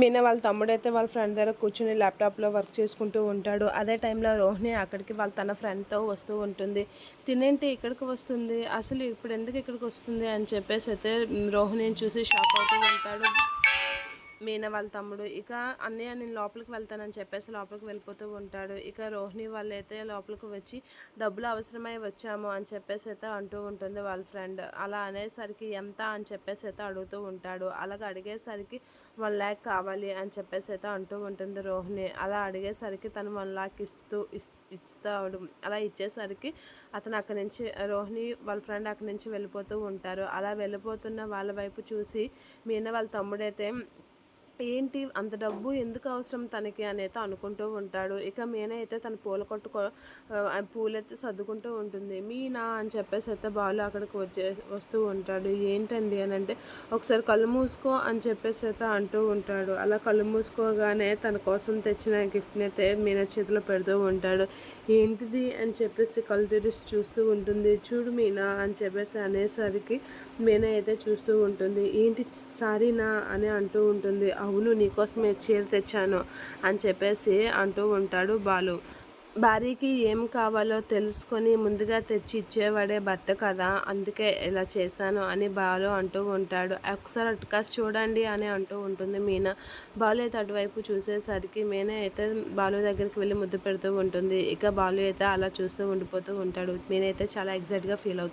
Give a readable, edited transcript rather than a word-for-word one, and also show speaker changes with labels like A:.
A: మీనా వాళ్ళ తమ్ముడైతే వాళ్ళ ఫ్రెండ్ దగ్గర కూర్చుని ల్యాప్టాప్లో వర్క్ చేసుకుంటూ ఉంటాడు. అదే టైంలో రోహిణి అక్కడికి తన ఫ్రెండ్తో వస్తూ ఉంటుంది. తినేంటి ఇక్కడికి వస్తుంది, అసలు ఇప్పుడు ఎందుకు ఇక్కడికి వస్తుంది అని చెప్పేసి అయితే రోహిణిని చూసి షాక్ అవుతూ ఉంటాడు మీనా వాళ్ళ తమ్ముడు. ఇక అన్నయ్య నేను లోపలికి వెళ్తానని చెప్పేసి లోపలికి వెళ్ళిపోతూ ఉంటాడు. ఇక రోహిణి వాళ్ళైతే లోపలికి వచ్చి డబ్బులు అవసరమై వచ్చాము అని చెప్పేసి అయితే అంటూ ఉంటుంది వాళ్ళ ఫ్రెండ్. అలా అనేసరికి ఎంత అని చెప్పేసి అయితే అడుగుతూ ఉంటాడు. అలాగ అడిగేసరికి 1,00,000 కావాలి అని చెప్పేసి అయితే అంటూ ఉంటుంది రోహిణి. అలా అడిగేసరికి తను 1,00,000 ఇస్తాడు. అలా ఇచ్చేసరికి అతను అక్కడి నుంచి రోహిణి వాళ్ళ ఫ్రెండ్ అక్కడి నుంచి వెళ్ళిపోతూ ఉంటారు. అలా వెళ్ళిపోతున్న వాళ్ళ వైపు చూసి మీనా వాళ్ళ తమ్ముడైతే ఏంటి అంత డబ్బు ఎందుకు అవసరం తనకి అనేది అనుకుంటూ ఉంటాడు. ఇక మీనా అయితే తన పూల కొట్టు పూలైతే సర్దుకుంటూ ఉంటుంది. మీనా అని చెప్పేసి అయితే బాలు అక్కడికి వస్తూ ఉంటాడు. ఏంటండి అని అంటే ఒకసారి కళ్ళు మూసుకో అని చెప్పేసి అయితే అంటూ ఉంటాడు. అలా కళ్ళు మూసుకోగానే తన కోసం తెచ్చిన గిఫ్ట్ని అయితే మీనా చేతిలో పెడుతూ ఉంటాడు. ఏంటిది అని చెప్పేసి కళ్ళు తెరిచి చూస్తూ ఉంటుంది. చూడు మీనా అని చెప్పేసి అనేసరికి మీనా అయితే చూస్తూ ఉంటుంది. ఏంటి సారీనా అని అంటూ ఉంటుంది. అవును నీకోసమే చీర తెచ్చాను అని చెప్పేసి అంటూ ఉంటాడు బాలు. భార్యకి ఏం కావాలో తెలుసుకొని ముందుగా తెచ్చి ఇచ్చేవాడే భర్త కదా, అందుకే ఇలా చేశాను అని బాలు అంటూ ఉంటాడు. ఒకసారి అటుకాసి చూడండి అని అంటూ ఉంటుంది మీనా. బాలు అయితే అటువైపు చూసేసరికి మీనా అయితే బాలు దగ్గరికి వెళ్ళి ముద్దు పెడుతూ ఉంటుంది. ఇక బాలు అయితే అలా చూస్తూ ఉండిపోతూ ఉంటాడు. మీనా అయితే చాలా ఎగ్జైట్గా ఫీల్ అవుతుంది.